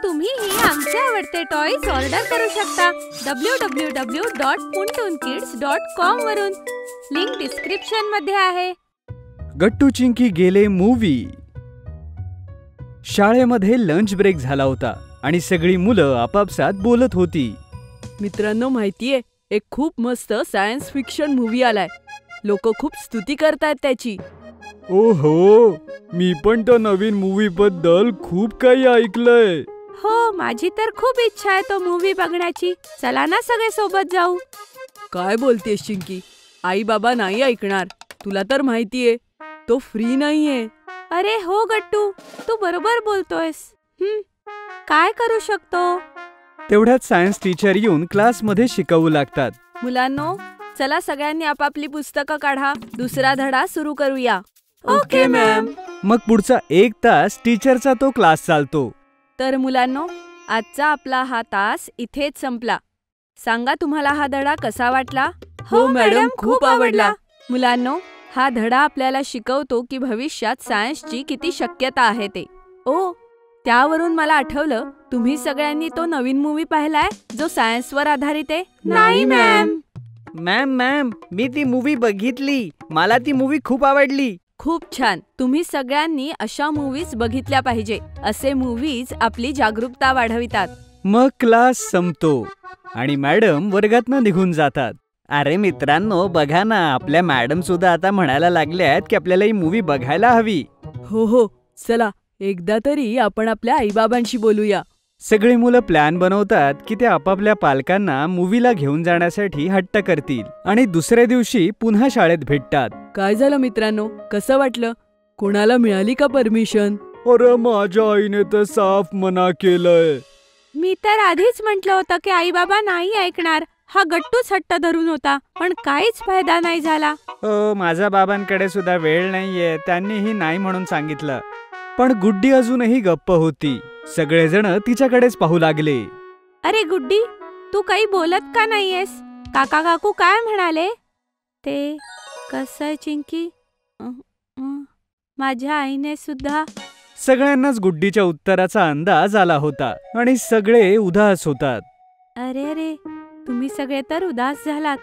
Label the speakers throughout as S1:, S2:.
S1: तुम्हीही आमचे आवडते टॉयज ऑर्डर करू शकता www.puntoonkids.com वरून. लिंक डिस्क्रिप्शन मध्ये आहे.
S2: गट्टू चिंकी गेले मूवी. शाळेमध्ये लंच ब्रेक झाला होता आणि सगळी मुलं आपापसात बोलत होती.
S3: मित्रांनो, माहितीये एक खूप मस्त सायन्स फिक्शन मूवी आलाय. लोक खूप स्तुती करतायत त्याची.
S2: ओहो, मी पण त्या नवीन मूवी बद्दल खूप काही ऐकलंय.
S1: हो, माझी तर खूप इच्छा आहे तो मूवी बघण्याची. चला ना सगळे सोबत जाऊ.
S3: काय बोलतेस चिंकी? आई बाबा नाही ऐकणार. तुला तर माहितीये तो फ्री नाहीये.
S1: अरे हो गट्टू, तू बरोबर बोलतोयस. काय करू शकतो?
S2: तेवढ्यात सायन्स टीचर येऊन क्लासमध्ये शिकवू लागतात.
S3: मुलांनो, चला सगळ्यांनी आपापली पुस्तकं काढा. दुसरा धडा सुरू करूया.
S1: Okay ma'am.
S2: मग पुढचा 1 तास टीचरचा तो क्लास चालतो.
S3: तर मुलांनो, आजचा आपला हा तास इथेच संपला. सांगा, तुम्हाला हा धडा कसा वाटला?
S1: हो मॅडम, खूप आवडला.
S3: मुलांनो, हा धडा आपल्याला शिकवतो की भविष्यात सायन्सची किती शक्यता आहे ते. त्यावरून मला आठवलं, तुम्ही सगळ्यांनी तो नवीन मूवी पाहिलाय जो सायन्सवर आधारित आहे?
S1: नाही मॅम.
S2: मॅम, मी ती मूवी बघितली. मला ती मूवी खूप आवडली.
S3: खूप छान. तुम्ही सगळ्यांनी अशा मूवीज बघितल्या पाहिजे. असे मूवीज आपली जागरूकता वाढवितात.
S2: मग क्लास संपतो आणि मॅडम वर्गातनं निघून जातात. अरे मित्रांनो, बघा ना, आपल्या मॅडम सुद्धा आता म्हणायला लागल्यात की आपल्याला ही मूवी बघायला हवी.
S3: हो, चला एकदा तरी आपण आपल्या आईबाबांशी बोलूया.
S2: सगळी मुलं प्लॅन बनवतात की ते आपापल्या पालकांना मूवीला घेऊन जाण्यासाठी हट्ट करतील आणि दुसऱ्या दिवशी पुन्हा शाळेत भेटतात.
S3: काय झालं मित्रांनो, कसं वाटलं? कोणाला मिळाली का परमिशन?
S2: अरे माझ्या आईने तर साफ मना केलंय.
S1: मी तर आधीच म्हटलं होतं की आई बाबा नाही ऐकणार. हा गट्टूच हट्ट धरून होता, पण काहीच फायदा नाही झाला.
S2: माझ्या बाबांकडे सुद्धा वेळ नाहीये, त्यांनीही नाही म्हणून सांगितलं. पण गुड्डी अजूनही गप्प होती. सगळेजण तिच्याकडेच पाहू लागले.
S1: अरे गुड्डी, तू काही बोलत का नाहीयेस? काका काकू काय म्हणाले? ते कसं आहे चिंकी, माझ्या आईने सुद्धा.
S2: सगळ्यांनाच गुड्डीच्या उत्तराचा अंदाज आला होता आणि सगळे उदास होतात.
S1: अरे, तुम्ही सगळे तर उदास झालात.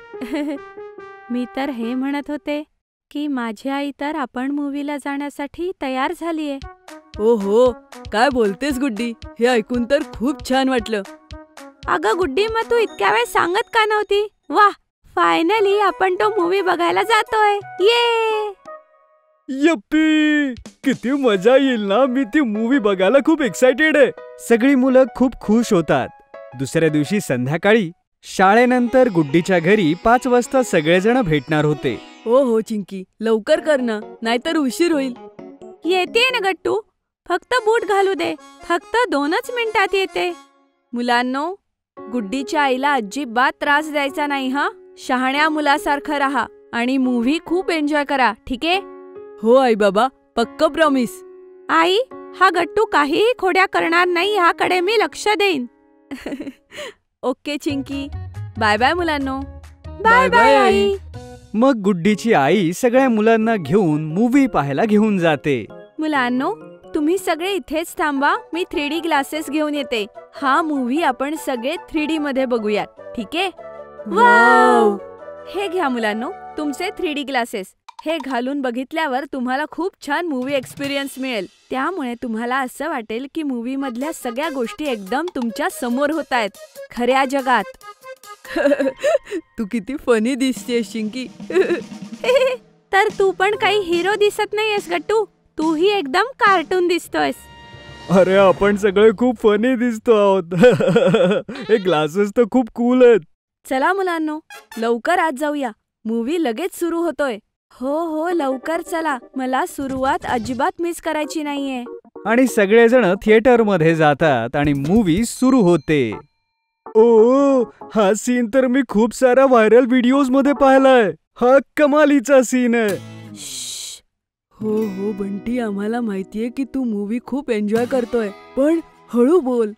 S1: मी तर हे म्हणत होते की माझी आई तर आपण मूवीला जाण्यासाठी तयार झालीये.
S3: ओहो, काय बोलतेस गुड्डी? हे ऐकून तर खूप छान वाटलं.
S1: अगं गुड्डी, मग तू इतक्या वेळ सांगत का नव्हती? वाह, फायनली आपण तो मूवी बघायला जातोय. ये
S2: यप्पी, किती मजा येईल ना. मी ती मूवी बघायला खूप एक्साइटेड आहे. सगळी मुलं खूप खुश होतात. दुसऱ्या दिवशी संध्याकाळी शाळेनंतर गुड्डीच्या घरी 5 वाजता सगळेजण भेटणार होते.
S3: हो चिंकी, लवकर कर ना, नाहीतर उशीर होईल.
S1: येते ना गट्टू, फक्त बूट घालू दे. फक्त 2च मिनिटात येते.
S3: मुलांनो, गुड्डीच्या आईला अजिबात त्रास द्यायचा नाही. शहाण्या मुलासारखं राहा आणि मूव्ही खूप एन्जॉय करा, ठीक आहे? हो आई बाबा, पक्क प्रॉमिस.
S1: आई, हा गट्टू काहीही खोड्या करणार नाही, ह्याकडे मी लक्ष देईन.
S3: ओके चिंकी, बाय बाय मुलांनो.
S1: बाय बाय आई.
S2: मग गुड्डीची आई सगळ्या मुलांना घेऊन मूवी पाहायला घेऊन जाते.
S3: मुलांनो, तुम्ही सगळे इथेच थांबा. मी 3D ग्लासेस घेऊन येते. हा मूवी आपण सगळे 3D मध्ये बघूयात, ठीक आहे?
S1: वाव!
S3: हे घ्या मुलांनो, तुमचे 3D ग्लासेस. हे घालून बघितल्यावर तुम्हाला खूप छान मूवी एक्सपिरियन्स मिळेल. त्यामुळे तुम्हाला असं वाटेल की मूवी मधल्या सगळ्या गोष्टी एकदम तुमच्या समोर होत आहेत, खऱ्या जगात. तू किती फनी दिसतेस चिंकी.
S1: तर तू पण काही हिरो दिसत नाहीयेस गट्टू. तूही एकदम कार्टून दिसतोयस.
S2: अरे, आपण सगळे खूप फनी दिसतो आहोत. हे ग्लासेस तर खूप कूल आहेत.
S3: चला मुलांनो, लवकर आत जाऊया. मूवी लगेच सुरू होतोय. हो, लवकर चला. मला सुरुवात अजिबात मिस करायची नाहीये.
S2: आणि सगळेजण थिएटर मध्ये जातात आणि मूवी सुरू होते. हा सीन तर मी खूप साऱ्या व्हायरल व्हिडिओज मध्ये पाहिलाय. हा कमालीचा सीन आहे.
S3: हो बंटी, आम्हाला माहितीये की तू मूवी खूप एन्जॉय करतोय, पण हळू बोल.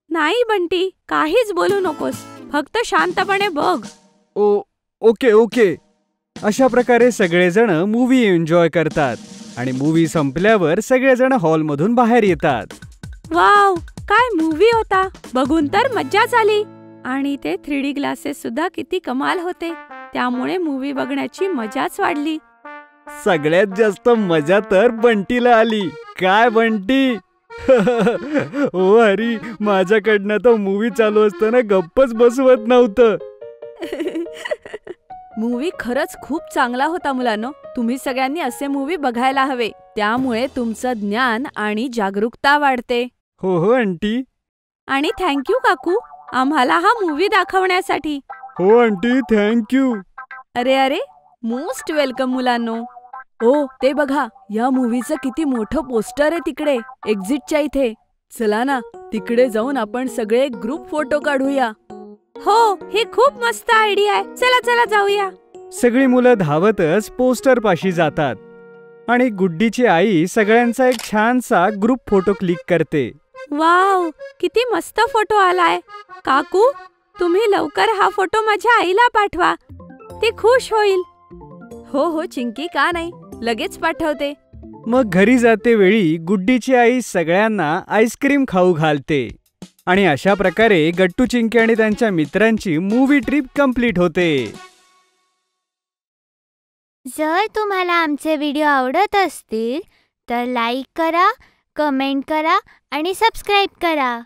S1: नाही बंटी, काहीच बोलू नकोस. फक्त शांतपणे बघ.
S2: ओके. अशा प्रकारे सगळेजण मूवी एन्जॉय करतात आणि मूवी संपल्यावर सगळेजण हॉलमधून बाहेर येतात.
S1: वाव, काय मूवी होता, बघून तर मज्जाच आली. आणि ते 3D ग्लासेस सुद्धा किती कमाल होते, त्यामुळे मूवी बघण्याची मजाच वाढली.
S2: सगळ्यात जास्त मजा तर बंटीला आली. काय बंटी? ओ हरी, माझ्याकडनं तर मूवी चालू असताना गप्पच बसवत नव्हतं.
S3: मूवी खरंच खूप चांगला होता मुलांनो. तुम्ही सगळ्यांनी असे मूवी बघायला हवे. त्यामुळे तुमचं ज्ञान आणि जागरूकता वाढते.
S2: हो हो आंटी.
S1: आणि थँक्यू काकू, आम्हाला हा मूवी दाखवण्यासाठी.
S2: हो आंटी, थँक्यू.
S3: अरे अरे, मोस्ट वेलकम मुलांनो. ओ ते बघा, या मूवीचं किती मोठं पोस्टर आहे तिकडे एक्झिटच्या इथे. चला ना, तिकडे जाऊन आपण सगळे ग्रुप फोटो काढूया.
S1: हो, हे खूप मस्त आयडिया आहे. चला चला जाऊया.
S2: सगळी मुलं धावतच पोस्टर पाशी जातात आणि गुड्डीची आई सगळ्यांचा एक छानसा ग्रुप फोटो क्लिक करते.
S1: वाव, किती मस्त फोटो आलाय. काकू, तुम्ही लवकर हा फोटो माझ्या आईला पाठवा, ती खुश होईल.
S3: हो हो चिंकी, का नाही, लगेच पाठवते.
S2: मग घरी जाते वेळी गुड्डीची आई सगळ्यांना आईस्क्रीम खाऊ घालते आणि अशा प्रकारे गट्टू, चिंकी आणि त्यांच्या मित्रांची मूवी ट्रिप कंप्लीट होते.
S4: जर तुम्हाला आमचे व्हिडिओ आवडत असतील तर लाईक करा, कमेंट करा आणि सबस्क्राईब करा.